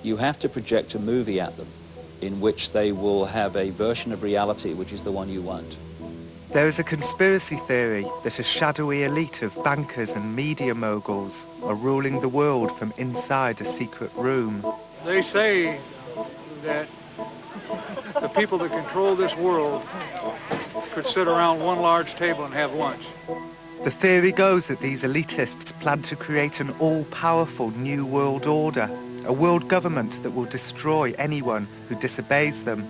You have to project a movie at them in which they will have a version of reality which is the one you want. There is a conspiracy theory that a shadowy elite of bankers and media moguls are ruling the world from inside a secret room. They say that the people that control this world could sit around one large table and have lunch. The theory goes that these elitists plan to create an all-powerful new world order, a world government that will destroy anyone who disobeys them.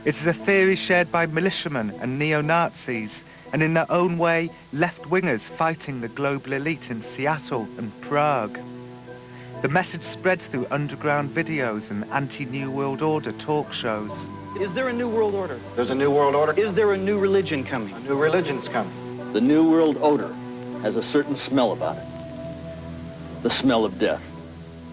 It is a theory shared by militiamen and neo-Nazis, and in their own way, left-wingers fighting the global elite in Seattle and Prague. The message spreads through underground videos and anti-New World Order talk shows. Is there a new world order? There's a new world order. Is there a new religion coming? A new religion's coming. The new world order has a certain smell about it. The smell of death.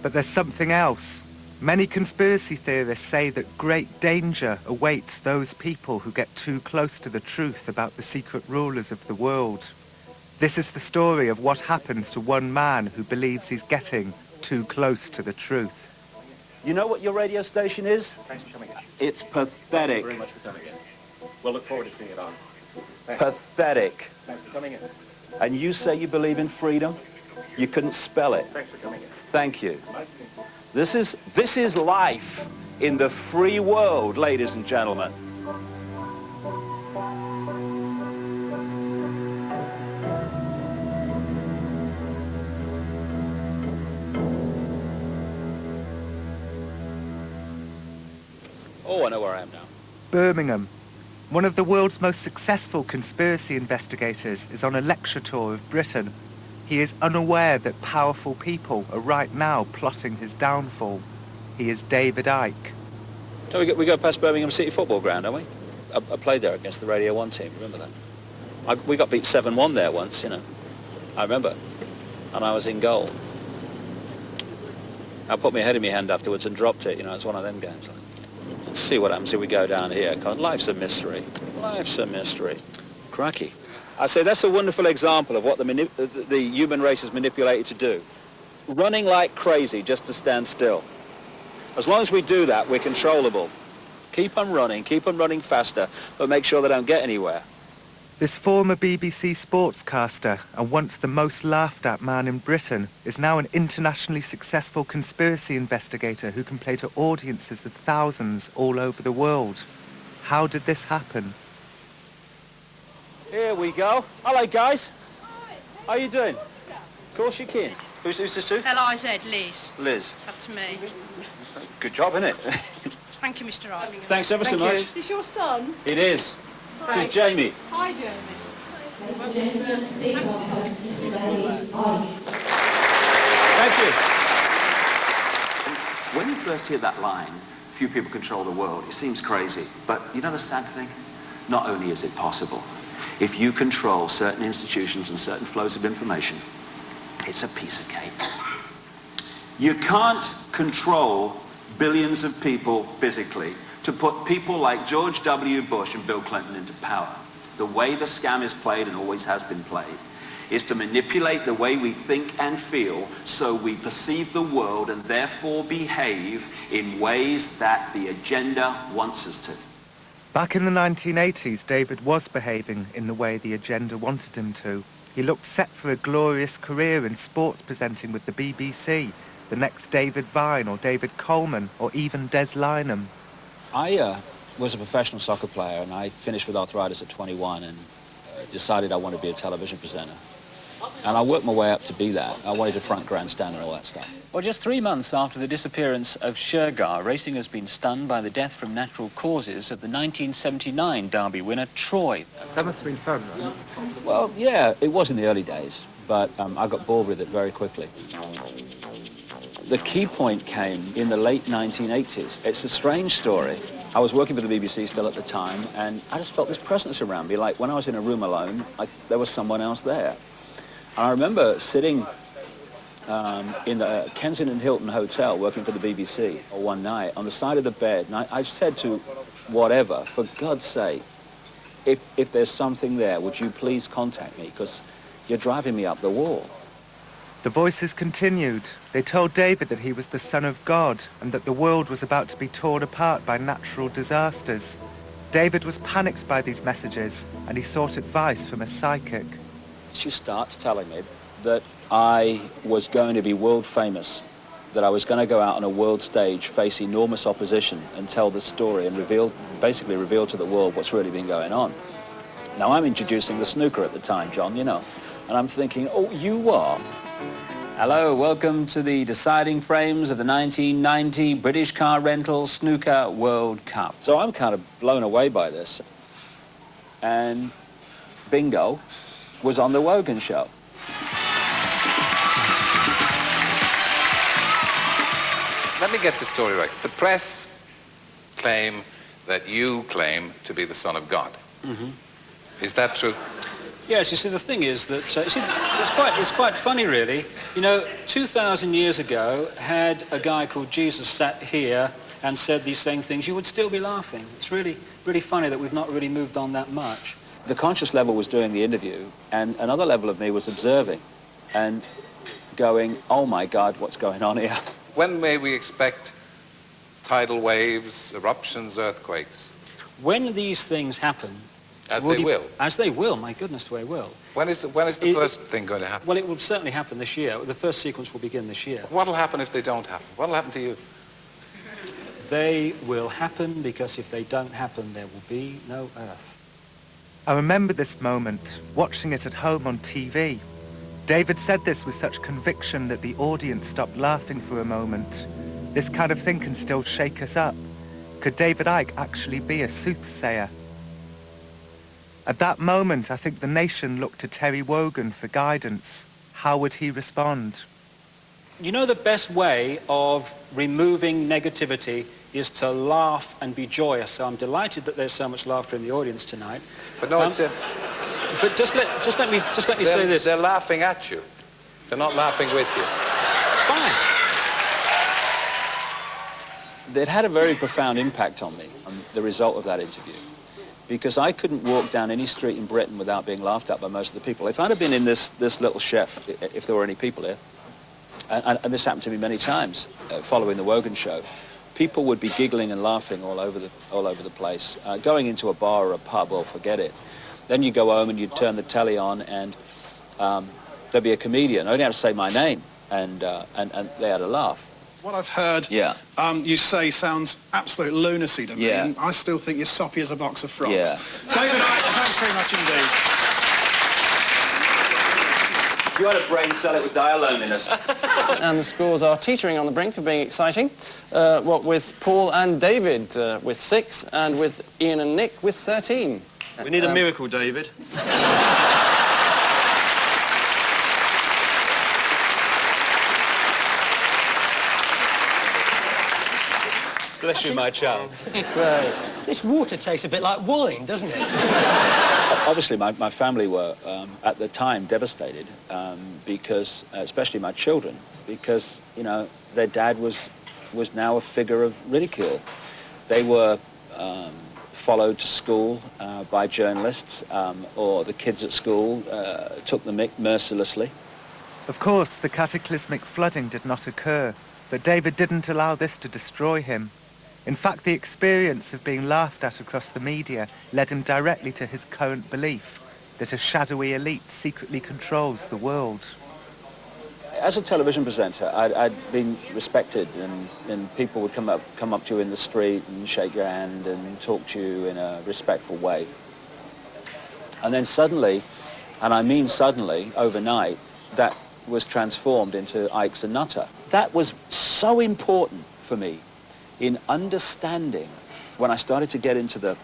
But there's something else. Many conspiracy theorists say that great danger awaits those people who get too close to the truth about the secret rulers of the world. This is the story of what happens to one man who believes he's getting too close to the truth. You know what your radio station is? Thanks for coming in. It's pathetic. Very much for coming in. We'll look forward to seeing it on. Thanks. Pathetic. Thanks for coming in. And you say you believe in freedom? You couldn't spell it. Thanks for coming in. Thank you. This is life in the free world, ladies and gentlemen. Oh, I know where I am now. Birmingham. One of the world's most successful conspiracy investigators is on a lecture tour of Britain. He is unaware that powerful people are right now plotting his downfall. He is David Icke. So we go past Birmingham City Football Ground, don't we? I played there against the Radio 1 team, remember that? We got beat 7-1 there once, you know. I remember. And I was in goal. I put my head in my hand afterwards and dropped it, you know, it's one of them games. Let's see what happens if we go down here, because life's a mystery. Life's a mystery. Cracky. I say that's a wonderful example of what the human race is manipulated to do. Running like crazy just to stand still. As long as we do that, we're controllable. Keep on running faster, but make sure they don't get anywhere. This former BBC sportscaster and once the most laughed at man in Britain is now an internationally successful conspiracy investigator who can play to audiences of thousands all over the world. How did this happen? Here we go. Hello, guys. How you doing? Of course you can. Who's this to? L-I-Z, Liz. Liz. That's me. Good job, isn't it? Thank you, Mr. Wright. Thanks ever so much. Is this your son? It is. Hi. This is Jamie. Hi, Jamie. Ladies and gentlemen, please welcome Mr. David Icke. Thank you. When you first hear that line, few people control the world, it seems crazy. But you know the sad thing? Not only is it possible, if you control certain institutions and certain flows of information, it's a piece of cake. You can't control billions of people physically to put people like George W. Bush and Bill Clinton into power. The way the scam is played, and always has been played, is to manipulate the way we think and feel so we perceive the world and therefore behave in ways that the agenda wants us to. Back in the 1980s, David was behaving in the way the agenda wanted him to. He looked set for a glorious career in sports presenting with the BBC, the next David Vine or David Coleman or even Des Lynam. I was a professional soccer player, and I finished with arthritis at 21 and decided I wanted to be a television presenter. And I worked my way up to be that. I wanted to front grandstand and all that stuff. Well, just 3 months after the disappearance of Shergar, racing has been stunned by the death from natural causes of the 1979 Derby winner, Troy. That must have been fun, right? Well, yeah, it was in the early days, but I got bored with it very quickly. The key point came in the late 1980s. It's a strange story. I was working for the BBC still at the time, and I just felt this presence around me, like when I was in a room alone, there was someone else there. And I remember sitting in the Kensington Hilton Hotel working for the BBC one night on the side of the bed, and I said to whatever, for God's sake, if there's something there, would you please contact me, because you're driving me up the wall. The voices continued. They told David that he was the Son of God and that the world was about to be torn apart by natural disasters. David was panicked by these messages and he sought advice from a psychic. She starts telling me that I was going to be world famous, that I was going to go out on a world stage, face enormous opposition and tell the story and basically reveal to the world what's really been going on. Now, I'm introducing the snooker at the time, John, you know, and I'm thinking, oh, you are? Hello, welcome to the deciding frames of the 1990 British Car Rental Snooker World Cup. So I'm kind of blown away by this. And bingo was on the Wogan show. Let me get the story right. The press claim that you claim to be the Son of God. Mm-hmm. Is that true? Yes, you see, the thing is that, it's quite funny, really. You know, 2,000 years ago, had a guy called Jesus sat here and said these same things, you would still be laughing. It's really, really funny that we've not really moved on that much. The conscious level was doing the interview, and another level of me was observing and going, oh my God, what's going on here? When may we expect tidal waves, eruptions, earthquakes? When these things happen... As they will? As they will, my goodness, they will. When is the first thing going to happen? Well, it will certainly happen this year. The first sequence will begin this year. What will happen if they don't happen? What will happen to you? They will happen because if they don't happen, there will be no Earth. I remember this moment, watching it at home on TV. David said this with such conviction that the audience stopped laughing for a moment. This kind of thing can still shake us up. Could David Icke actually be a soothsayer? At that moment, I think the nation looked to Terry Wogan for guidance. How would he respond? You know, the best way of removing negativity is to laugh and be joyous. So I'm delighted that there's so much laughter in the audience tonight. But no, but just let me say this. They're laughing at you. They're not laughing with you. Fine. It had a very profound impact on me, the result of that interview. Because I couldn't walk down any street in Britain without being laughed at by most of the people. If I'd have been in this little chef, if there were any people here, and this happened to me many times following the Wogan show, people would be giggling and laughing all over the place. Going into a bar or a pub, well, forget it. Then you go home and you'd turn the telly on and there'd be a comedian. I only had to say my name and they had a laugh. What I've heard you say sounds absolute lunacy to me. Yeah. And I still think you're soppy as a box of frogs. Yeah. David Icke, thanks very much indeed. If you had a brain cell, it would die of loneliness. And the scores are teetering on the brink of being exciting. What with Paul and David with 6 and with Ian and Nick with 13. We need a miracle, David. Bless you, my child. This water tastes a bit like wine, doesn't it? Obviously, my family were, at the time, devastated because, especially my children, because, you know, their dad was now a figure of ridicule. They were followed to school by journalists, or the kids at school took the mick mercilessly. Of course, the cataclysmic flooding did not occur, but David didn't allow this to destroy him. In fact, the experience of being laughed at across the media led him directly to his current belief that a shadowy elite secretly controls the world. As a television presenter, I'd been respected, and people would come up to you in the street and shake your hand and talk to you in a respectful way. And then suddenly, and I mean suddenly, overnight, that was transformed into Icke's a nutter. That was so important for me in understanding, when I started to get into the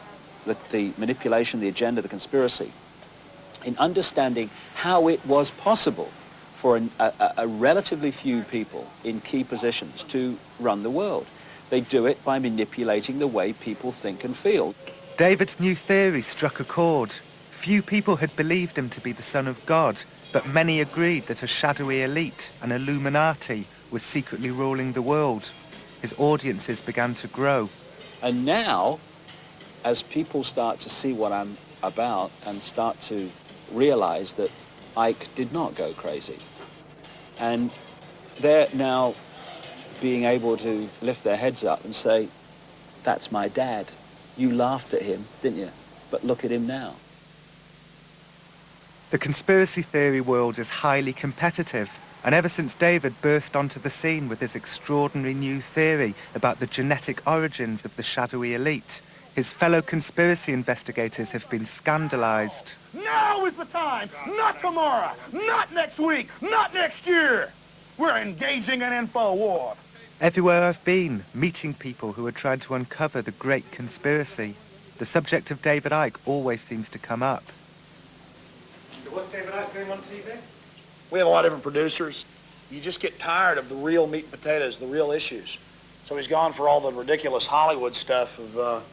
manipulation, the agenda, the conspiracy, in understanding how it was possible for a relatively few people in key positions to run the world. They do it by manipulating the way people think and feel. David's new theory struck a chord. Few people had believed him to be the Son of God, but many agreed that a shadowy elite, an Illuminati, was secretly ruling the world. His audiences began to grow. And now, as people start to see what I'm about and start to realize that Icke did not go crazy, And they're now being able to lift their heads up and say, that's my dad. You laughed at him, didn't you? But look at him now. The conspiracy theory world is highly competitive, and ever since David burst onto the scene with his extraordinary new theory about the genetic origins of the shadowy elite, his fellow conspiracy investigators have been scandalized. Now is the time! Not tomorrow! Not next week! Not next year! We're engaging an info war. Everywhere I've been, meeting people who are trying to uncover the great conspiracy, the subject of David Icke always seems to come up. So what's David Icke doing on TV? We have a lot of different producers. You just get tired of the real meat and potatoes, the real issues. So he's gone for all the ridiculous Hollywood stuff of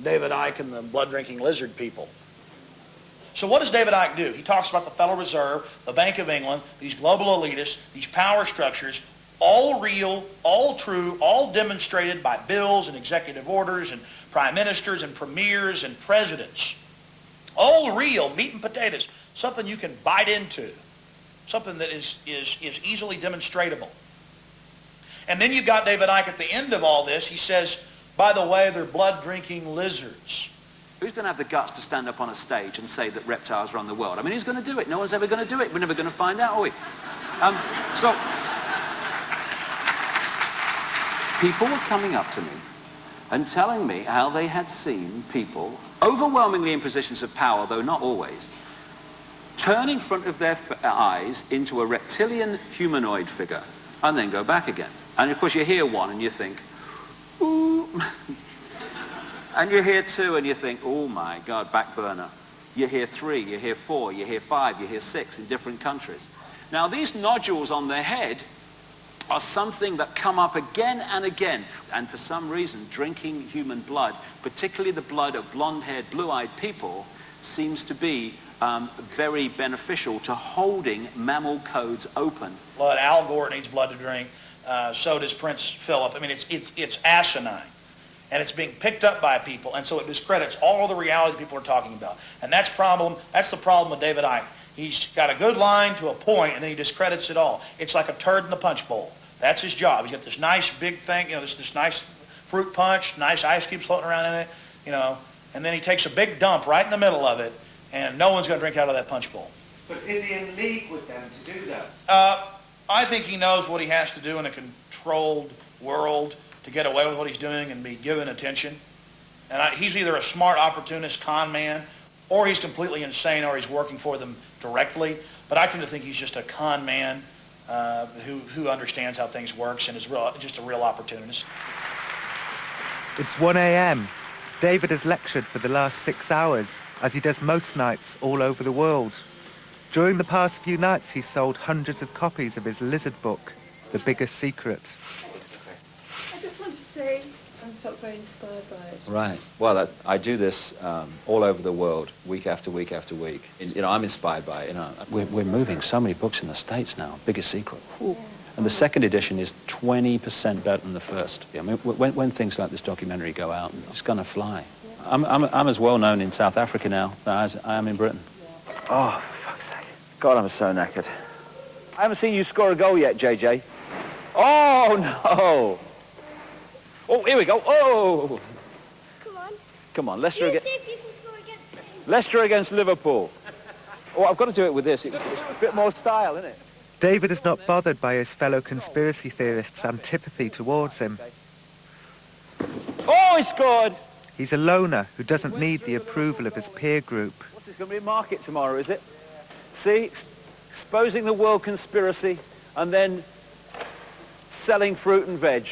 David Icke and the blood-drinking lizard people. So what does David Icke do? He talks about the Federal Reserve, the Bank of England, these global elitists, these power structures, all real, all true, all demonstrated by bills and executive orders and prime ministers and premiers and presidents. All real, meat and potatoes, something you can bite into, something that is easily demonstratable. And then you've got David Icke at the end of all this. He says, by the way, they're blood-drinking lizards. Who's going to have the guts to stand up on a stage and say that reptiles run the world? I mean, who's going to do it? No one's ever going to do it. We're never going to find out, are we? So people were coming up to me and telling me how they had seen people, overwhelmingly in positions of power, though not always, turn in front of their eyes into a reptilian humanoid figure and then go back again. And of course you hear one and you think, ooh. And you hear two and you think, oh my God, back burner. You hear three, you hear four, you hear five, you hear six in different countries. Now these nodules on their head are something that come up again and again. And for some reason, drinking human blood, particularly the blood of blonde-haired, blue-eyed people, seems to be very beneficial to holding mammal codes open. Blood, Al Gore needs blood to drink. So does Prince Philip. I mean, it's asinine. And it's being picked up by people, and so it discredits all the reality people are talking about. And that's the problem with David Icke. He's got a good line to a point, and then he discredits it all. It's like a turd in the punch bowl. That's his job. He's got this nice big thing, you know, this nice fruit punch, nice ice cubes floating around in it, you know, and then he takes a big dump right in the middle of it, and no one's going to drink out of that punch bowl. But is he in league with them to do that? I think he knows what he has to do in a controlled world to get away with what he's doing and be given attention. And he's either a smart opportunist con man, or he's completely insane, or he's working for them directly. But I tend to think he's just a con man who understands how things works and is just a real opportunist. It's 1 a.m. David has lectured for the last 6 hours, as he does most nights all over the world. During the past few nights, he's sold hundreds of copies of his lizard book, The Biggest Secret. I just want to say I felt very inspired by it. Right. Well, I do this all over the world, week after week after week. You know, I'm inspired by it. You know, we're moving so many books in the States now. Biggest Secret. Yeah. And the second edition is 20% better than the first. I mean, when things like this documentary go out, it's going to fly. Yeah. I'm as well known in South Africa now as I am in Britain. Yeah. Oh, for fuck's sake! God, I'm so knackered. I haven't seen you score a goal yet, JJ. Oh no! Oh, here we go. Oh! Come on. Come on, Leicester You against... see if you can score against Leicester against Liverpool. Oh, I've got to do it with this. It's a bit more style, isn't it? David is not bothered by his fellow conspiracy theorists' antipathy towards him. Oh, he scored! He's a loner who doesn't need the approval of his peer group. What's this going to be a market tomorrow, is it? See, exposing the world conspiracy and then selling fruit and veg.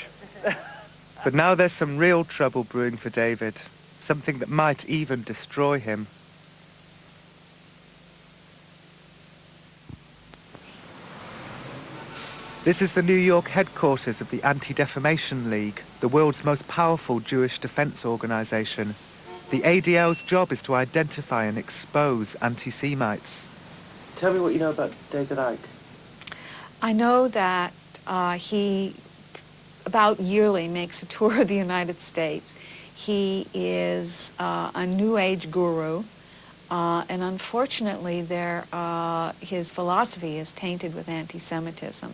But now there's some real trouble brewing for David, something that might even destroy him. This is the New York headquarters of the Anti-Defamation League, the world's most powerful Jewish defense organization. The ADL's job is to identify and expose anti-Semites. Tell me what you know about David Icke. I know that he about yearly makes a tour of the United States. He is a New Age guru. And unfortunately, his philosophy is tainted with anti-Semitism.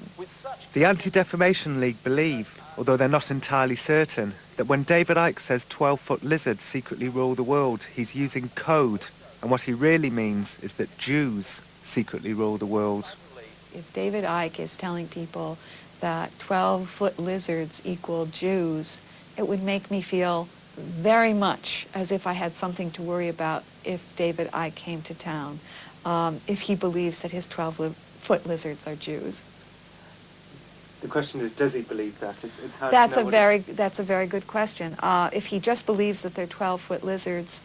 The Anti-Defamation League believe, although they're not entirely certain, that when David Icke says 12-foot lizards secretly rule the world, he's using code, and what he really means is that Jews secretly rule the world. If David Icke is telling people that 12-foot lizards equal Jews, it would make me feel very much as if I had something to worry about if David Icke came to town, if he believes that his 12-foot lizards are Jews. The question is, does he believe that? It's hard That's to know that's a very good question. If he just believes that they're 12-foot lizards,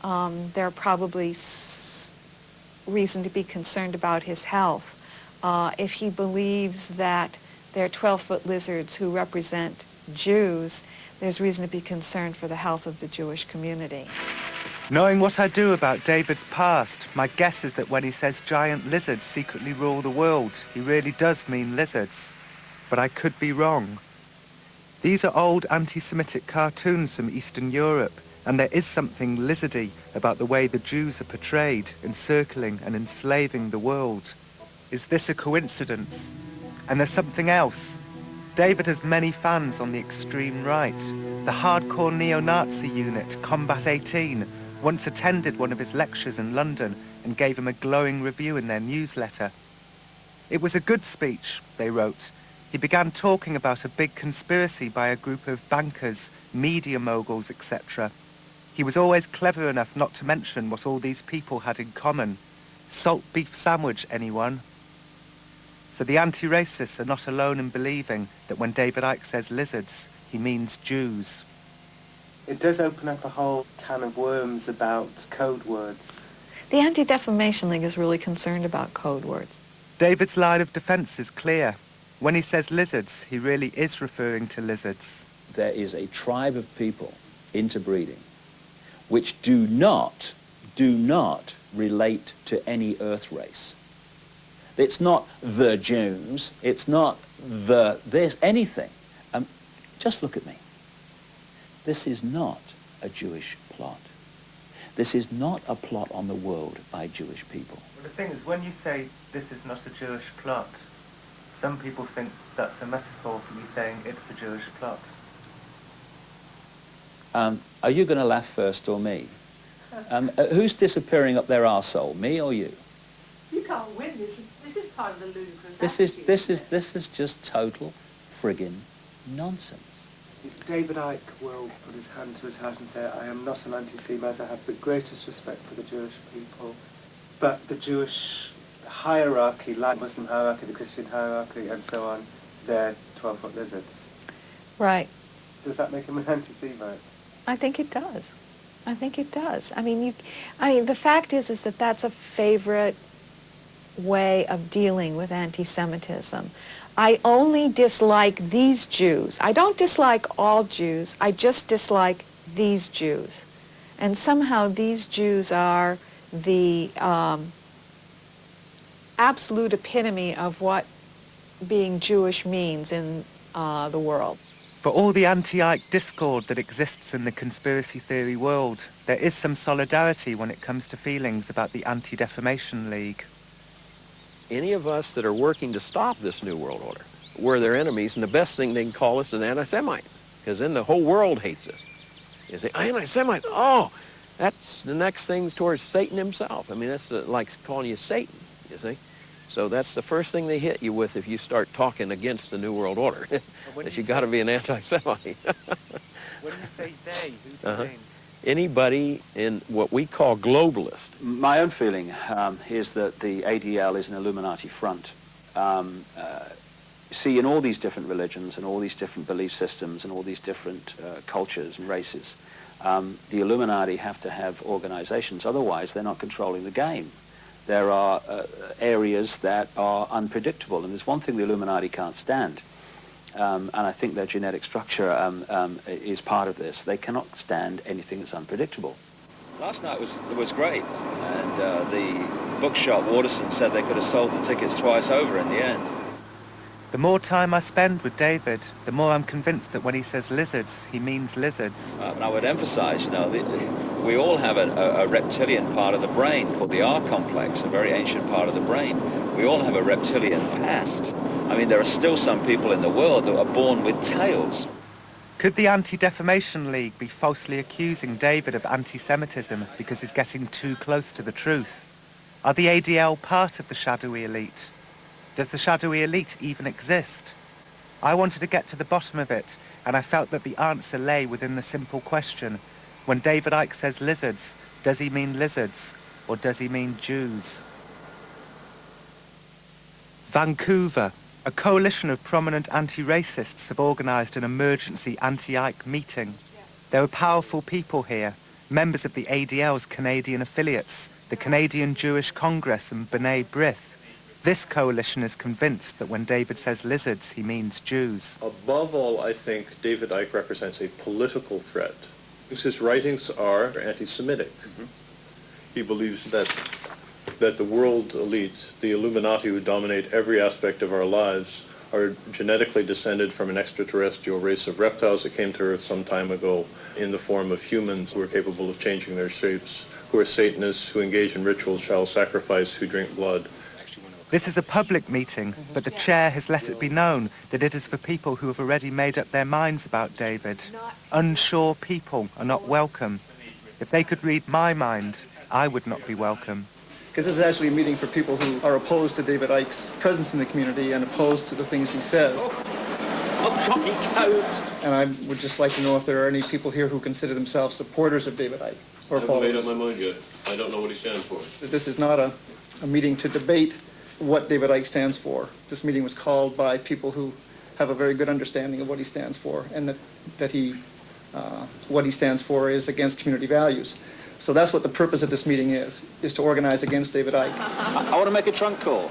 there are probably reason to be concerned about his health. If he believes that they're 12-foot lizards who represent Jews, there's reason to be concerned for the health of the Jewish community. Knowing what I do about David's past, my guess is that when he says giant lizards secretly rule the world, he really does mean lizards. But I could be wrong. These are old anti-Semitic cartoons from Eastern Europe, and there is something lizardy about the way the Jews are portrayed, encircling and enslaving the world. Is this a coincidence? And there's something else. David has many fans on the extreme right. The hardcore neo-Nazi unit, Combat 18, once attended one of his lectures in London and gave him a glowing review in their newsletter. It was a good speech, they wrote. He began talking about a big conspiracy by a group of bankers, media moguls, etc. He was always clever enough not to mention what all these people had in common. Salt beef sandwich, anyone? So the anti-racists are not alone in believing that when David Icke says lizards, he means Jews. It does open up a whole can of worms about code words. The Anti-Defamation League is really concerned about code words. David's line of defense is clear. When he says lizards, he really is referring to lizards. There is a tribe of people interbreeding which do not relate to any Earth race. It's not the Jews, it's not there's anything. Just look at me. This is not a Jewish plot. This is not a plot on the world by Jewish people. Well, the thing is, when you say this is not a Jewish plot, some people think that's a metaphor for you saying it's a Jewish plot. Are you going to laugh first or me? Who's disappearing up their arsehole, me or you? You can't win this. This is part of the ludicrous This is just total friggin' nonsense. David Icke will put his hand to his heart and say, I am not an anti-Semite, I have the greatest respect for the Jewish people. But the Jewish hierarchy, like Muslim hierarchy, the Christian hierarchy, and so on, they're 12-foot lizards. Right. Does that make him an anti-Semite? I think it does. I think it does. I mean, the fact is that that's a favorite way of dealing with anti-Semitism. I only dislike these Jews. I don't dislike all Jews. I just dislike these Jews. And somehow these Jews are the absolute epitome of what being Jewish means in the world. For all the anti-Icke discord that exists in the conspiracy theory world, there is some solidarity when it comes to feelings about the Anti-Defamation League. Any of us that are working to stop this New World Order, we're their enemies, and the best thing they can call us is an anti-Semite, because then the whole world hates us. You say, anti-Semite, oh, that's the next thing towards Satan himself. I mean, that's like calling you Satan, you see. So that's the first thing they hit you with if you start talking against the New World Order, that you got to be an anti-Semite. When you say they, who do you mean? Anybody in what we call globalist. My own feeling is that the ADL is an Illuminati front. See, in all these different religions and all these different belief systems and all these different cultures and races, the Illuminati have to have organizations, otherwise they're not controlling the game. There are areas that are unpredictable, and there's one thing the Illuminati can't stand, and I think their genetic structure is part of this. They cannot stand anything that's unpredictable. Last night was great, and the bookshop, Waterson, said they could have sold the tickets twice over in the end. The more time I spend with David, the more I'm convinced that when he says lizards, he means lizards. And I would emphasize, we all have a reptilian part of the brain called the R complex, a very ancient part of the brain. We all have a reptilian past. I mean, there are still some people in the world that are born with tails. Could the Anti-Defamation League be falsely accusing David of anti-Semitism because he's getting too close to the truth? Are the ADL part of the shadowy elite? Does the shadowy elite even exist? I wanted to get to the bottom of it, and I felt that the answer lay within the simple question. When David Icke says lizards, does he mean lizards, or does he mean Jews? Vancouver. A coalition of prominent anti-racists have organised an emergency anti-Icke meeting. There were powerful people here, members of the ADL's Canadian affiliates, the Canadian Jewish Congress and B'nai B'rith. This coalition is convinced that when David says lizards, he means Jews. Above all, I think David Icke represents a political threat. His writings are anti-Semitic. He believes that the world elite, the Illuminati who dominate every aspect of our lives, are genetically descended from an extraterrestrial race of reptiles that came to Earth some time ago in the form of humans who are capable of changing their shapes, who are Satanists, who engage in ritual child sacrifice, who drink blood. This is a public meeting, but the chair has let it be known that it is for people who have already made up their minds about David. Unsure people are not welcome. If they could read my mind, I would not be welcome. Because this is actually a meeting for people who are opposed to David Icke's presence in the community and opposed to the things he says. And I would just like to know if there are any people here who consider themselves supporters of David Icke or I haven't made up my mind yet. I don't know what he stands for. This is not a meeting to debate what David Icke stands for. This meeting was called by people who have a very good understanding of what he stands for, and that what he stands for is against community values. So that's what the purpose of this meeting is to organize against David Icke. I want to make a trunk call.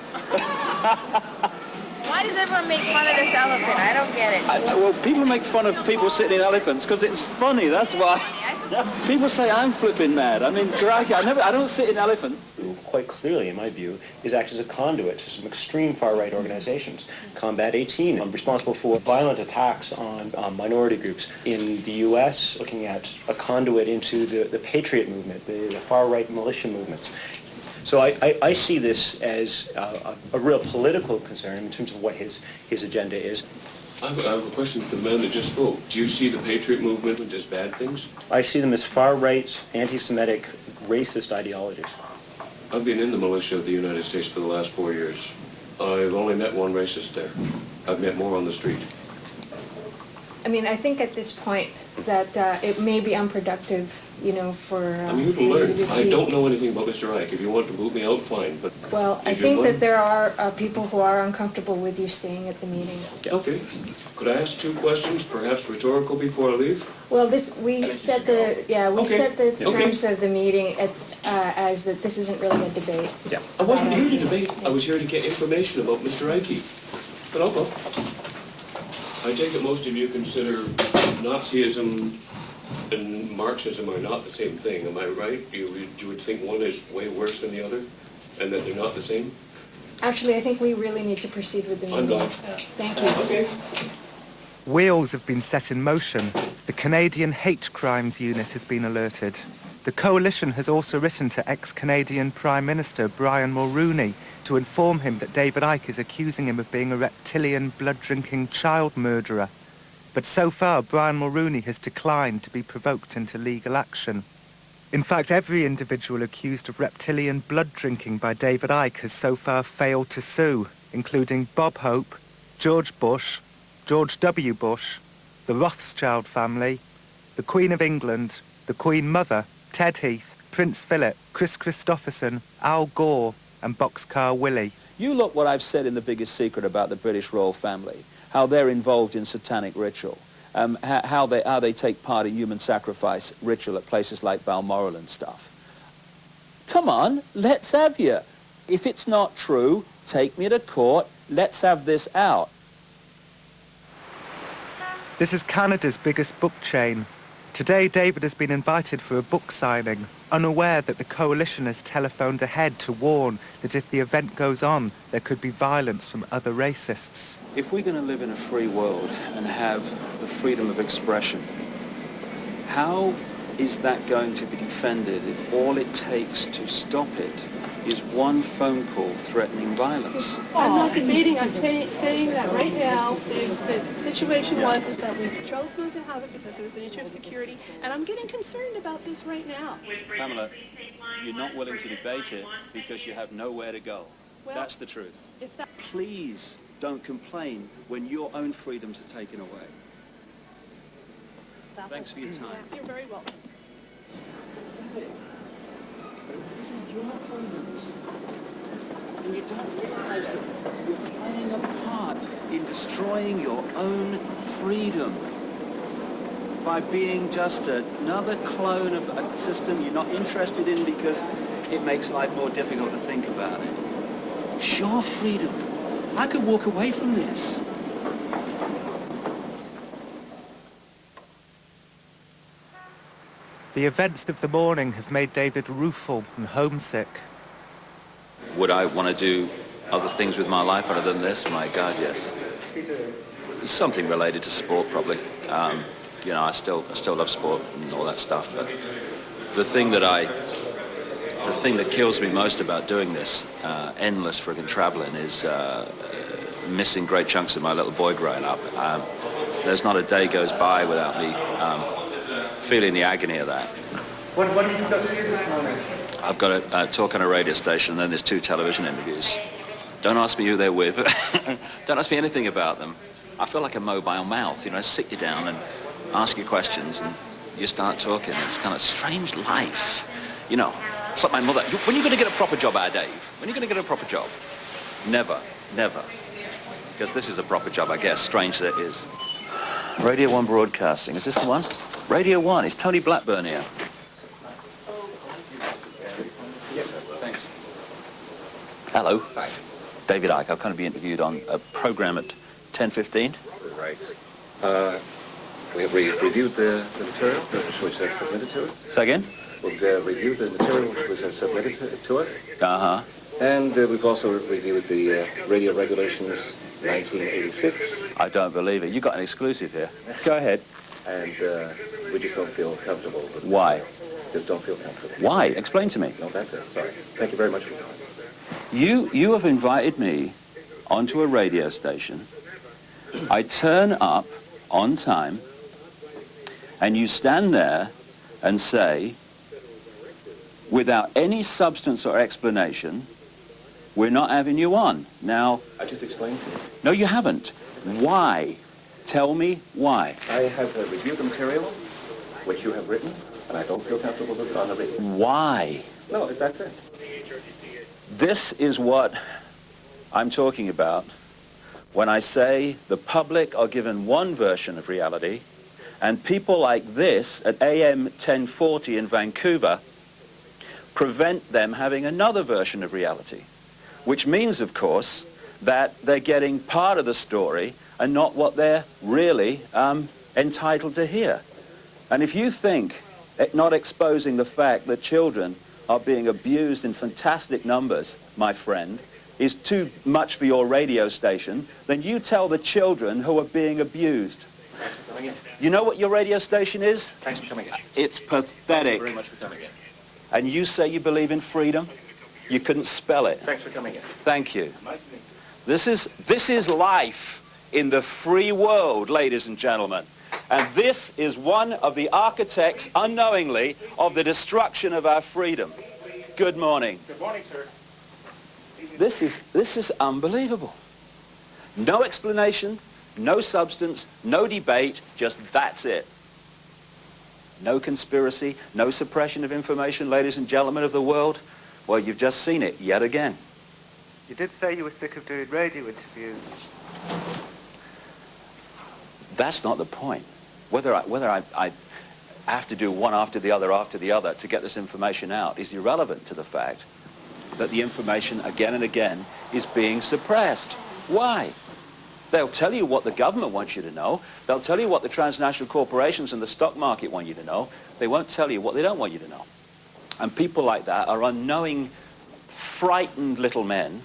Why does everyone make fun of this elephant? I don't get it. Well, people make fun of people sitting in elephants because it's funny, that's why. People say I'm flipping mad. I mean, crikey, I don't sit in elephants. Quite clearly, in my view, is acts as a conduit to some extreme far-right organizations. Combat 18, responsible for violent attacks on minority groups. In the U.S., looking at a conduit into the Patriot movement, the far-right militia movements. So I see this as a real political concern in terms of what his agenda is. I have a question for the man that just spoke. Do you see the Patriot movement as bad things? I see them as far-right, anti-Semitic, racist ideologies. I've been in the militia of the United States for the last 4 years. I've only met one racist there. I've met more on the street. I mean, I think at this point that it may be unproductive, for... I'm here to learn. I don't know anything about Mr. Icke. If you want to boot me out, fine, but... Well, I think that there are people who are uncomfortable with you staying at the meeting. Okay. Could I ask 2 questions, perhaps rhetorical, before I leave? Well, we set the terms of the meeting as that this isn't really a debate. Yeah. I wasn't here to debate. I was here to get information about Mr. Icke. But I'll go. I take it most of you consider Nazism and Marxism are not the same thing. Am I right? You would think one is way worse than the other, and that they're not the same? Actually, I think we really need to proceed with the meeting. I'm done. Thank you. Okay. Wheels have been set in motion. The Canadian Hate Crimes Unit has been alerted. The coalition has also written to ex-Canadian Prime Minister Brian Mulroney to inform him that David Icke is accusing him of being a reptilian, blood-drinking child murderer. But so far, Brian Mulroney has declined to be provoked into legal action. In fact, every individual accused of reptilian blood drinking by David Icke has so far failed to sue, including Bob Hope, George Bush, George W. Bush, the Rothschild family, the Queen of England, the Queen Mother, Ted Heath, Prince Philip, Chris Christopherson, Al Gore, and Boxcar Willie. You look what I've said in The Biggest Secret about the British royal family, how they're involved in satanic ritual, how they take part in human sacrifice ritual at places like Balmoral and stuff. Come on, let's have you. If it's not true, take me to court, let's have this out. This is Canada's biggest book chain. Today, David has been invited for a book signing, unaware that the coalition has telephoned ahead to warn that if the event goes on, there could be violence from other racists. If we're going to live in a free world and have the freedom of expression, how is that going to be defended if all it takes to stop it is one phone call threatening violence? I'm not debating. I'm saying that right now the situation was that we chose not to have it because there was an issue of security, and I'm getting concerned about this right now. Pamela, you're not willing to debate it because you have nowhere to go. Well, that's the truth. If that... Please don't complain when your own freedoms are taken away. Thanks for your time. Yeah, you're very welcome. These are your freedoms. And you don't realize that you're playing a part in destroying your own freedom by being just another clone of a system you're not interested in because it makes life more difficult to think about it. It's your freedom. I could walk away from this. The events of the morning have made David rueful and homesick. Would I want to do other things with my life other than this? My God, yes. Something related to sport, probably. You know, I still love sport and all that stuff. But the thing that kills me most about doing this, endless friggin' traveling, is missing great chunks of my little boy growing up. There's not a day goes by without me feeling the agony of that. What do you got to see this morning? I've got a talk on a radio station, and then there's 2 television interviews. Don't ask me who they're with. Don't ask me anything about them. I feel like a mobile mouth, you know, sit you down and ask you questions, and you start talking. It's kind of strange life. You know, it's like my mother. When are you going to get a proper job, Dave? When are you going to get a proper job? Never, never. Because this is a proper job, I guess, strange that it is. Radio 1 Broadcasting, is this the one? Radio 1, it's Tony Blackburn here. Thanks. Hello. Hi. David Icke. I've kind of been interviewed on a program at 10:15. Right. We have reviewed the material which has submitted to us. Say again? We've reviewed the material which has submitted to us. Uh-huh. And we've also reviewed the radio regulations 1986. I don't believe it. You got an exclusive here. Go ahead. And we just don't feel comfortable. Why? Just don't feel comfortable. Why? Explain to me. No, that's it. Sorry. Thank you very much for coming. You have invited me onto a radio station. I turn up on time, and you stand there and say, without any substance or explanation, we're not having you on. Now... I just explained to you. No, you haven't. Why? Tell me why. I have reviewed the material which you have written, and I don't feel comfortable with it on the radio. Why? No, that's it. This is what I'm talking about when I say the public are given one version of reality, and people like this at AM 1040 in Vancouver prevent them having another version of reality, which means, of course, that they're getting part of the story and not what they're really entitled to hear. And if you think that not exposing the fact that children are being abused in fantastic numbers, my friend, is too much for your radio station, then you tell the children who are being abused. Thanks for coming in. You know what your radio station is? Thanks for coming in. It's pathetic. Thank you very much for coming in. And you say you believe in freedom? You couldn't spell it. Thanks for coming in. Thank you. Nice to meet you. This is life in the free world, ladies and gentlemen. And this is one of the architects, unknowingly, of the destruction of our freedom. Good morning. Good morning, sir. This is unbelievable. No explanation, no substance, no debate, just that's it. No conspiracy, no suppression of information, ladies and gentlemen of the world. Well, you've just seen it yet again. You did say you were sick of doing radio interviews. That's not the point. Whether I have to do one after the other to get this information out is irrelevant to the fact that the information again and again is being suppressed. Why? They'll tell you what the government wants you to know. They'll tell you what the transnational corporations and the stock market want you to know. They won't tell you what they don't want you to know. And people like that are unknowing, frightened little men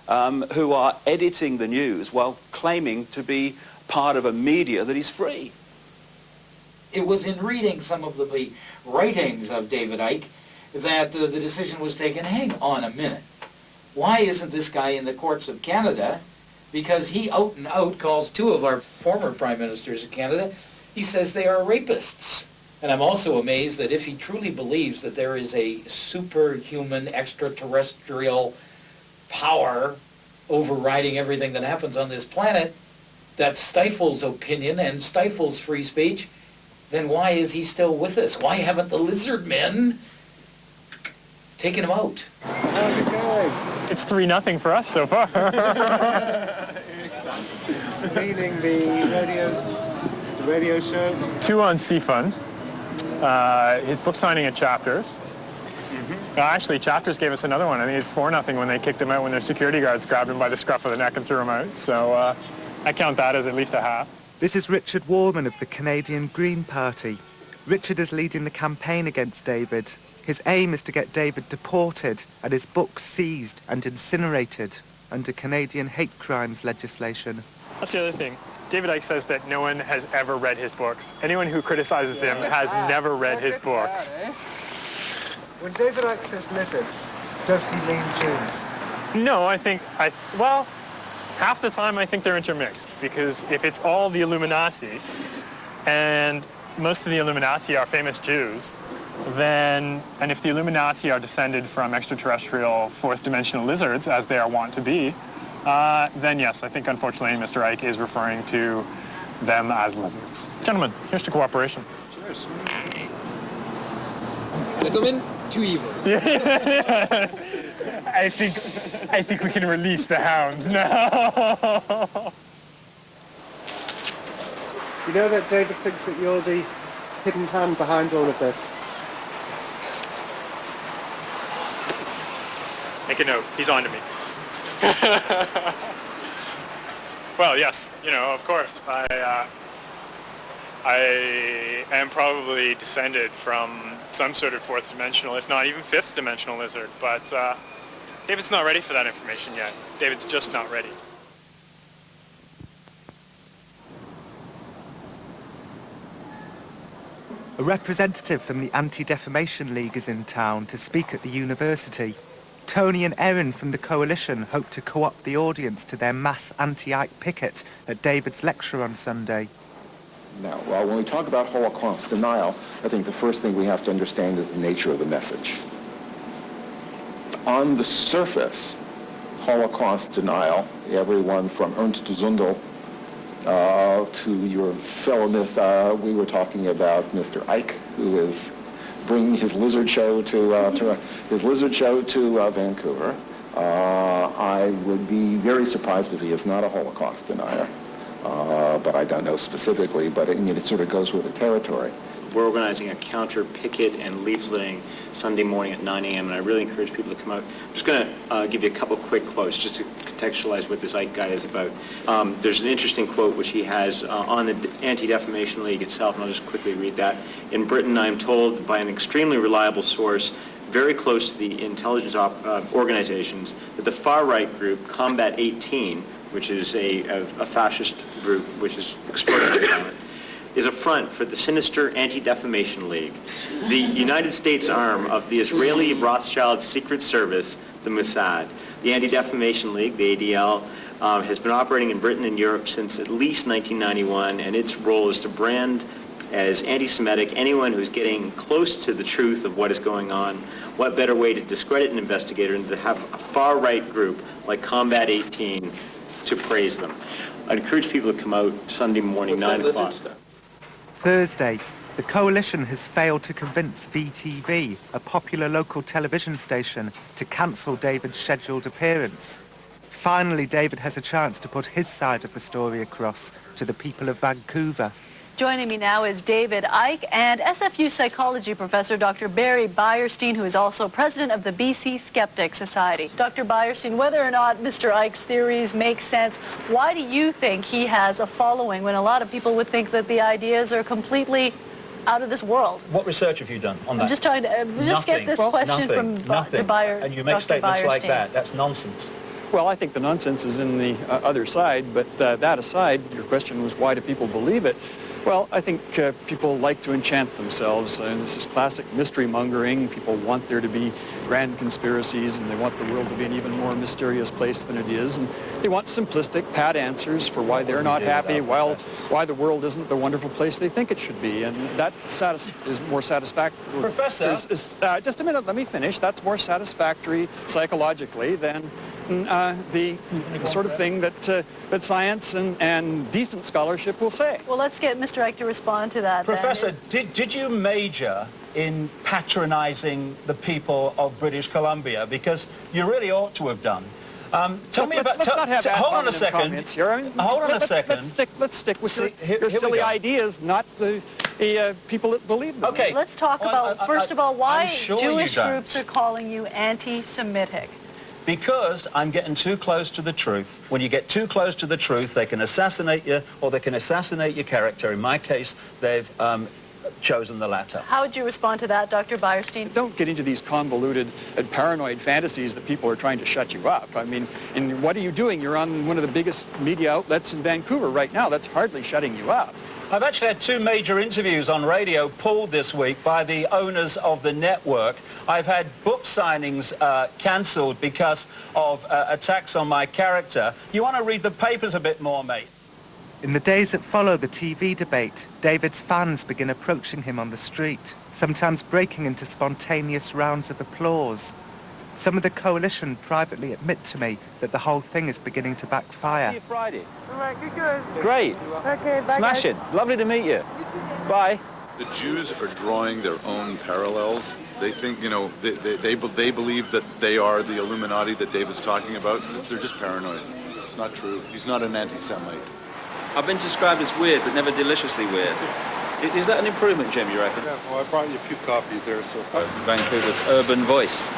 who are editing the news while claiming to be part of a media that is free. It was in reading some of the writings of David Icke that the decision was taken, hang on a minute, why isn't this guy in the courts of Canada? Because he out and out calls two of our former prime ministers of Canada, he says they are rapists. And I'm also amazed that if he truly believes that there is a superhuman extraterrestrial power overriding everything that happens on this planet that stifles opinion and stifles free speech, then why is he still with us? Why haven't the lizard men taken him out? How's it going? It's 3-0 for us so far. Meaning the radio show? 2 on Seafun. His book signing at Chapters. Actually, Chapters gave us another one. I think it's 4-0 when they kicked him out when their security guards grabbed him by the scruff of the neck and threw him out. So I count that as at least a half. This is Richard Warman of the Canadian Green Party. Richard is leading the campaign against David. His aim is to get David deported and his books seized and incinerated under Canadian hate crimes legislation. That's the other thing. David Icke says that no one has ever read his books. Anyone who criticizes him has never read his books. When David Icke says lizards, does he mean Jews? No, well, half the time I think they're intermixed, because if it's all the Illuminati, and most of the Illuminati are famous Jews, then, and if the Illuminati are descended from extraterrestrial fourth-dimensional lizards, as they are wont to be, then yes, I think unfortunately Mr. Icke is referring to them as lizards. Gentlemen, here's to cooperation. Cheers. Gentlemen, to evil. I think we can release the hounds now. You know that David thinks that you're the hidden hand behind all of this? Make a note, he's on to me. Well, yes, of course. I am probably descended from some sort of fourth dimensional, if not even fifth dimensional lizard, but David's not ready for that information yet. David's just not ready. A representative from the Anti-Defamation League is in town to speak at the university. Tony and Erin from the coalition hope to co-opt the audience to their mass anti-Icke picket at David's lecture on Sunday. Now, well, when we talk about Holocaust denial, I think the first thing we have to understand is the nature of the message. On the surface, Holocaust denial, everyone from Ernst Zundel to your fellowness, we were talking about Mr. Icke, who is bringing his lizard show to Vancouver. I would be very surprised if he is not a Holocaust denier. But I don't know specifically, but it sort of goes with the territory. We're organizing a counter picket and leafleting Sunday morning at 9 a.m., and I really encourage people to come out. I'm just going to give you a couple quick quotes just to contextualize what this Icke guy is about. There's an interesting quote which he has on the Anti-Defamation League itself, and I'll just quickly read that. In Britain, I'm told by an extremely reliable source very close to the intelligence organizations that the far-right group Combat 18, which is a fascist group which is extraordinarily violent, is a front for the sinister Anti-Defamation League, the United States arm of the Israeli Rothschild Secret Service, the Mossad. The Anti-Defamation League, the ADL, has been operating in Britain and Europe since at least 1991, and its role is to brand as anti-Semitic anyone who's getting close to the truth of what is going on. What better way to discredit an investigator than to have a far-right group like Combat 18 to praise them? I'd encourage people to come out Sunday morning, 9 o'clock. Thursday, the coalition has failed to convince VTV, a popular local television station, to cancel David's scheduled appearance. Finally, David has a chance to put his side of the story across to the people of Vancouver. Joining me now is David Icke and SFU psychology professor Dr. Barry Beierstein, who is also president of the BC Skeptic Society. Dr. Beierstein, whether or not Mr. Icke's theories make sense, why do you think he has a following when a lot of people would think that the ideas are completely out of this world? What research have you done on that? I'm just trying to just get this question from Dr. Beierstein. And you make statements like that. That's nonsense. Well, I think the nonsense is in the other side, but that aside, your question was why do people believe it? Well, I think people like to enchant themselves, and this is classic mystery mongering. People want there to be grand conspiracies, and they want the world to be an even more mysterious place than it is, and they want simplistic, pat answers for why they're not happy, why the world isn't the wonderful place they think it should be, and that is more satisfactory. Professor? Just a minute, let me finish. That's more satisfactory psychologically than the sort of thing that science and decent scholarship will say. Well, let's get Mr. Icke to respond to that. Professor, did you major in patronizing the people of British Columbia? Because you really ought to have done. Tell me about... Hold on a second. Hold on a second. Let's stick with your silly ideas, not the people that believe them. Okay. Let's talk about, first of all, why Jewish groups are calling you anti-Semitic. Because I'm getting too close to the truth. When you get too close to the truth, they can assassinate you, or they can assassinate your character. In my case, they've chosen the latter. How would you respond to that, Dr. Beierstein? Don't get into these convoluted and paranoid fantasies that people are trying to shut you up. I mean, and what are you doing? You're on one of the biggest media outlets in Vancouver right now. That's hardly shutting you up. I've actually had 2 major interviews on radio pulled this week by the owners of the network. I've had book signings cancelled because of attacks on my character. You want to read the papers a bit more, mate? In the days that follow the TV debate, David's fans begin approaching him on the street, sometimes breaking into spontaneous rounds of applause. Some of the coalition privately admit to me that the whole thing is beginning to backfire. See you Friday. All right, good. Great. Okay, bye. Smash it. Lovely to meet you. Bye. The Jews are drawing their own parallels. They think, you know, they believe that they are the Illuminati that David's talking about. They're just paranoid. It's not true. He's not an anti-Semite. I've been described as weird, but never deliciously weird. Is that an improvement, Jim, you reckon? Yeah, well, I brought you a few copies there so far. Vancouver's urban voice.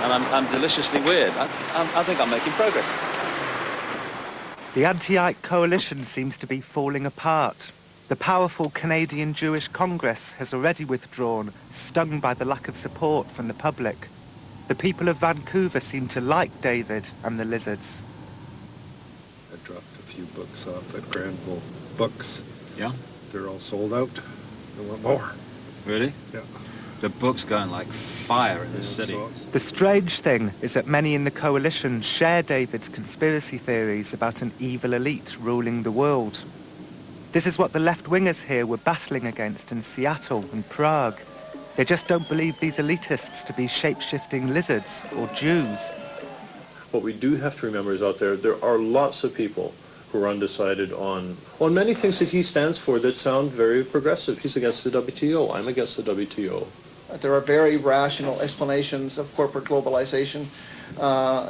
And I'm deliciously weird. I think I'm making progress. The anti-Icke coalition seems to be falling apart. The powerful Canadian Jewish Congress has already withdrawn, stung by the lack of support from the public. The people of Vancouver seem to like David and the lizards. I dropped a few books off at Granville Books. Yeah? They're all sold out. They want more. Really? Yeah. The book's going like fire in this city. The strange thing is that many in the coalition share David's conspiracy theories about an evil elite ruling the world. This is what the left-wingers here were battling against in Seattle and Prague. They just don't believe these elitists to be shape-shifting lizards or Jews. What we do have to remember is out there are lots of people who are undecided on many things that he stands for that sound very progressive. He's against the WTO. I'm against the WTO. There are very rational explanations of corporate globalization.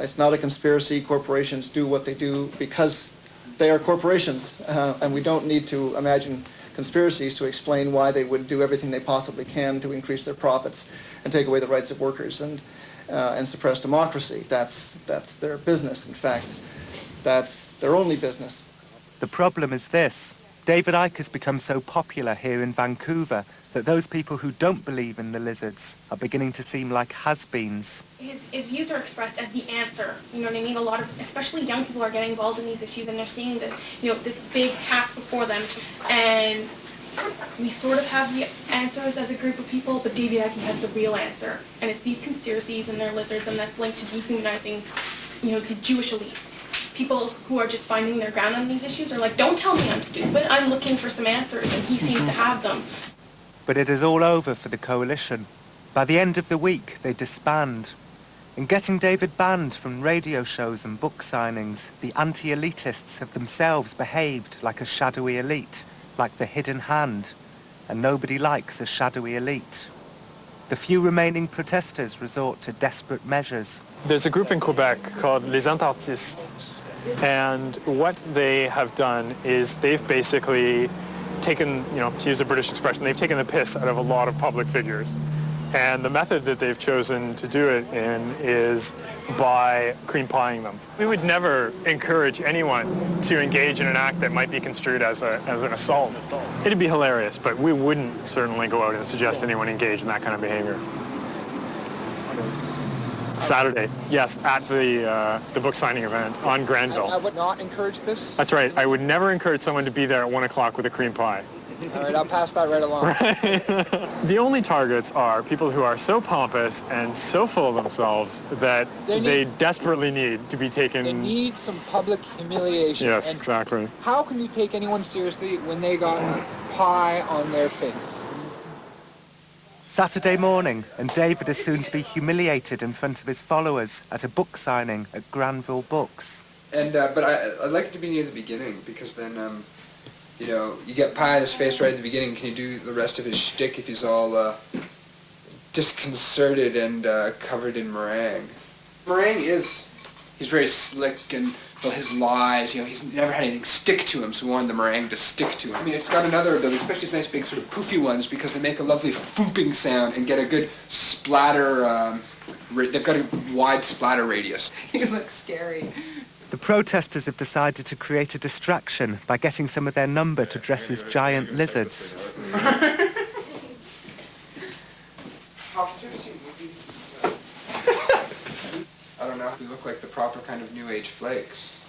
It's not a conspiracy. Corporations do what they do because they are corporations, and we don't need to imagine conspiracies to explain why they would do everything they possibly can to increase their profits and take away the rights of workers and suppress democracy. That's their business. In fact, that's their only business. The problem is this. David Icke has become so popular here in Vancouver that those people who don't believe in the lizards are beginning to seem like has-beens. His views are expressed as the answer. You know what I mean? A lot of, especially young people, are getting involved in these issues, and they're seeing that, you know, this big task before them. And we sort of have the answers as a group of people, but David Icke has the real answer, and it's these conspiracies and their lizards, and that's linked to dehumanizing, you know, the Jewish elite. People who are just finding their ground on these issues are like, don't tell me I'm stupid, I'm looking for some answers, and he seems to have them. But it is all over for the coalition. By the end of the week, they disband. In getting David banned from radio shows and book signings, the anti-elitists have themselves behaved like a shadowy elite, like the hidden hand, and nobody likes a shadowy elite. The few remaining protesters resort to desperate measures. There's a group in Quebec called Les Antartistes, And what they have done is they've basically taken, to use a British expression, they've taken the piss out of a lot of public figures. And the method that they've chosen to do it in is by cream pieing them. We would never encourage anyone to engage in an act that might be construed as an assault. It'd be hilarious, but we wouldn't certainly go out and suggest anyone engage in that kind of behavior. Saturday, yes, at the book signing event on Granville. I would not encourage this? That's right. I would never encourage someone to be there at 1 o'clock with a cream pie. All right, I'll pass that right along. Right. The only targets are people who are so pompous and so full of themselves that they desperately need to be taken... They need some public humiliation. Yes, and exactly. How can you take anyone seriously when they got a pie on their face? Saturday morning, and David is soon to be humiliated in front of his followers at a book signing at Granville Books. And but I'd like it to be near the beginning, because then you get pie on his face right at the beginning. Can you do the rest of his shtick if he's all disconcerted and covered in meringue? Meringue he's very slick, and his lies, he's never had anything stick to him, so we wanted the meringue to stick to him. I mean, it's got another ability, especially these nice big sort of poofy ones, because they make a lovely fooping sound and get a good splatter, they've got a wide splatter radius. You look scary. The protesters have decided to create a distraction by getting some of their number to dress as giant lizards. I don't know if we look like the proper kind of New Age flakes.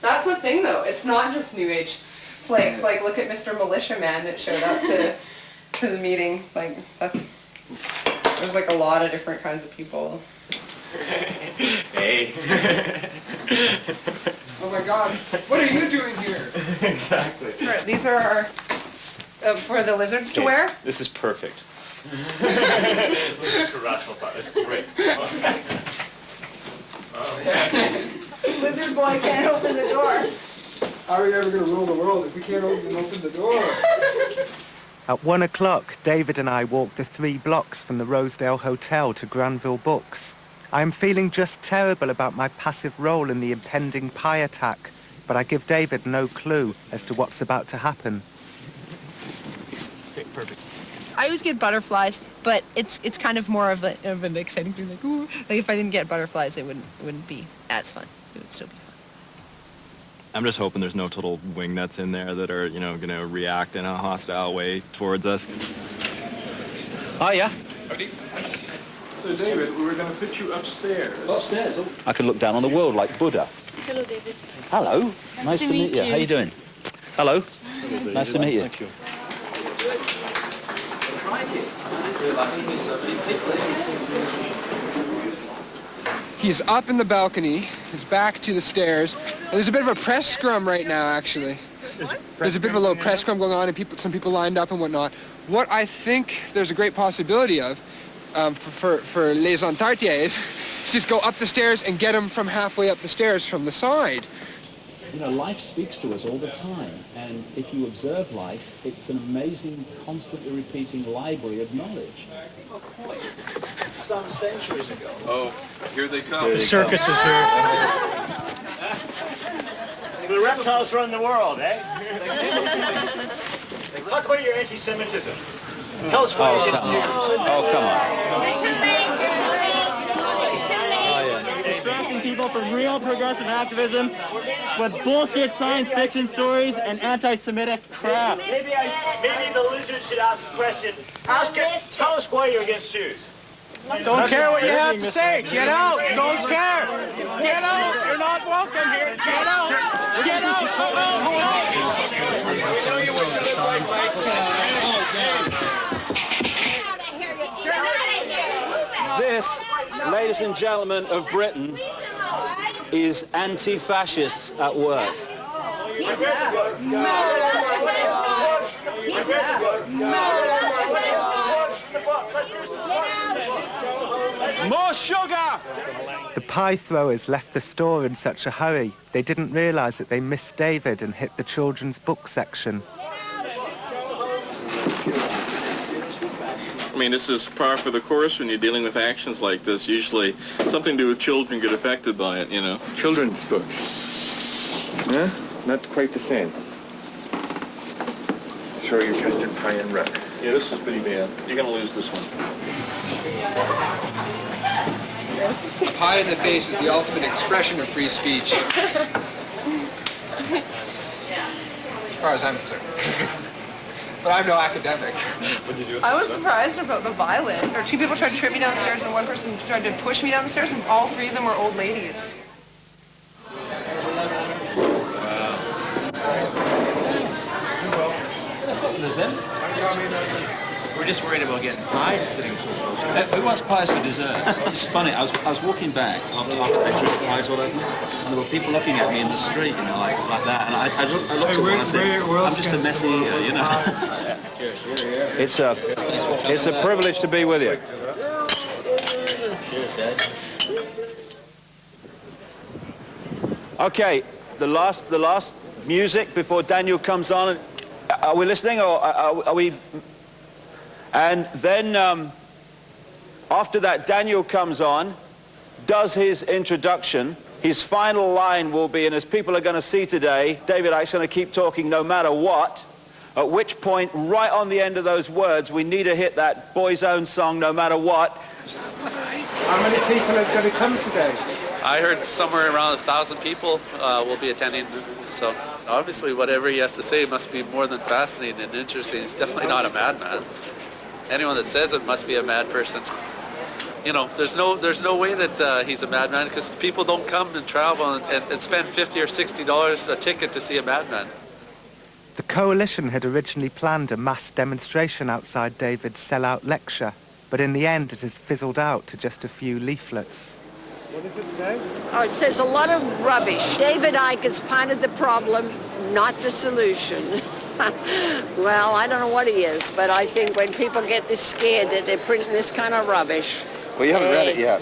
That's the thing, though. It's not just New Age flakes. Like, look at Mr. Militia Man that showed up to the meeting. Like, there's like a lot of different kinds of people. Hey. Oh my God, what are you doing here? Exactly. Right, these are our, for the lizards to wear. This is perfect. Lizards for rational thought. That's great. Lizard boy can't open the door. How are you ever going to rule the world if we can't open the door? At 1 o'clock, David and I walked the 3 blocks from the Rosedale Hotel to Granville Books. I am feeling just terrible about my passive role in the impending pie attack, but I give David no clue as to what's about to happen. Okay, perfect. I always get butterflies, but it's kind of more of an exciting thing. Like, ooh. Like if I didn't get butterflies, it wouldn't be as fun. It would still be fun. I'm just hoping there's no total wingnuts in there that are, going to react in a hostile way towards us. Oh, yeah. Howdy. So, David, we were going to put you upstairs. Upstairs? I could look down on the world like Buddha. Hello, David. Hello. Nice to meet you. How you doing? Hello. Nice to meet you. Thank you. He's up in the balcony, his back to the stairs, and there's a bit of a press scrum right now, actually. There's a bit of a little press scrum going on, and some people lined up and whatnot. What I think there's a great possibility of for les entartiers is just go up the stairs and get them from halfway up the stairs from the side. Life speaks to us all the time, and if you observe life, it's an amazing, constantly repeating library of knowledge. Some centuries ago. Oh, here they come. The circus is here. The reptiles run the world, eh? Talk about your anti-Semitism. Tell us why you didn't do. Oh, come on. Distracting people from real progressive activism with bullshit science fiction stories and anti-Semitic crap. Maybe the lizard should ask the question. Tell us why you're against Jews. Don't care what you have to say. Get out. Don't care. Get out. You're not welcome here. Get out. Get out. This, ladies and gentlemen of Britain, is anti-fascists at work. More sugar! The pie throwers left the store in such a hurry, they didn't realise that they missed David and hit the children's book section. I mean, this is par for the course when you're dealing with actions like this. Usually something to do with children get affected by it, you know. Children's books. Yeah? Not quite the same. Show your Mr. Pie and Ruck. Yeah, this is pretty bad. You're going to lose this one. Pie in the face is the ultimate expression of free speech. As far as I'm concerned. But I'm no academic. What'd you do? I was surprised about the violin. Or two people tried to trip me downstairs and one person tried to push me down the stairs and all three of them were old ladies. We're just worried about getting pie sitting so close. Who wants pies for dessert? It's funny, I was walking back after they threw the pies all over me, and there were people looking at me in the street, you know, like that, and I looked at them and I said, I'm just a messy eater, you know. It's a privilege to be with you. Cheers, guys. Okay, the last music before Daniel comes on. Are we listening, or are we? And then after that, Daniel comes on, does his introduction. His final line will be, and as people are going to see today, David Icke's going to keep talking no matter what, at which point, right on the end of those words, we need to hit that Boy's Own song, No Matter What. How many people are going to come today? I heard somewhere around 1,000 people will be attending, so obviously whatever he has to say must be more than fascinating and interesting. He's definitely not a madman. Anyone that says it must be a mad person. You know, there's no way that he's a madman, because people don't come and travel and spend $50 or $60 a ticket to see a madman. The coalition had originally planned a mass demonstration outside David's sellout lecture, but in the end it has fizzled out to just a few leaflets. What does it say? Oh, it says a lot of rubbish. David Icke is part of the problem, not the solution. Well, I don't know what he is, but I think when people get this scared that they're printing this kind of rubbish... Well, you haven't read it yet.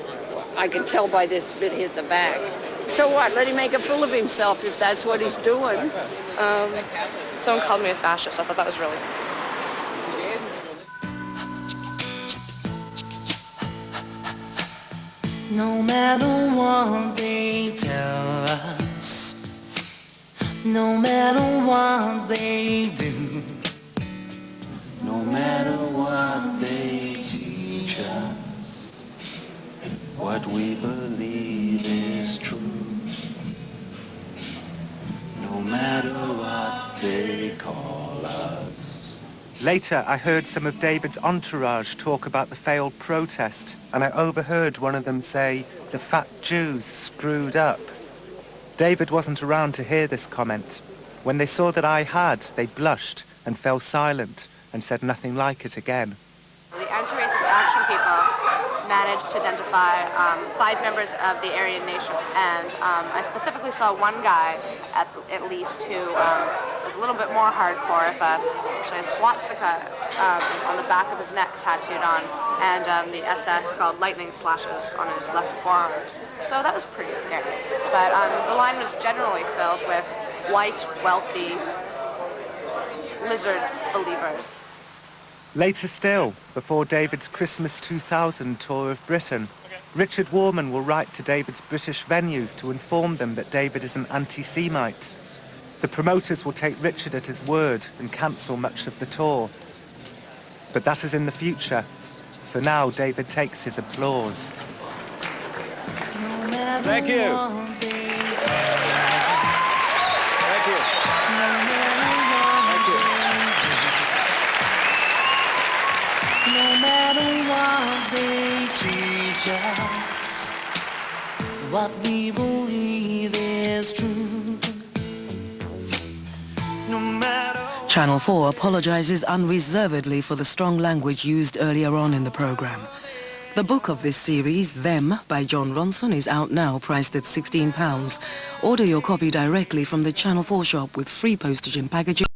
I can tell by this bit here at the back. So what? Let him make a fool of himself if that's what he's doing. Someone called me a fascist. I thought that was really... No matter what they tell us, no matter what they do, no matter what they teach us, what we believe is true. No matter what they call us. Later, I heard some of David's entourage talk about the failed protest, and I overheard one of them say, "The fat Jews screwed up." David wasn't around to hear this comment. When they saw that I had, they blushed and fell silent and said nothing like it again. The anti-racist action people managed to identify 5 members of the Aryan nations, and I specifically saw one guy at least who was a little bit more hardcore, with actually a swastika on the back of his neck tattooed on, and the SS called lightning slashes on his left forearm. So that was pretty scary. But the line was generally filled with white, wealthy, lizard believers. Later still, before David's Christmas 2000 tour of Britain, Richard Warman will write to David's British venues to inform them that David is an anti-Semite. The promoters will take Richard at his word and cancel much of the tour. But that is in the future. For now, David takes his applause. Thank you. Thank you. No matter what they teach us, what we believe is true. No matter... Channel 4 apologizes unreservedly for the strong language used earlier on in the program. The book of this series, Them, by John Ronson, is out now, priced at £16. Order your copy directly from the Channel 4 shop with free postage and packaging.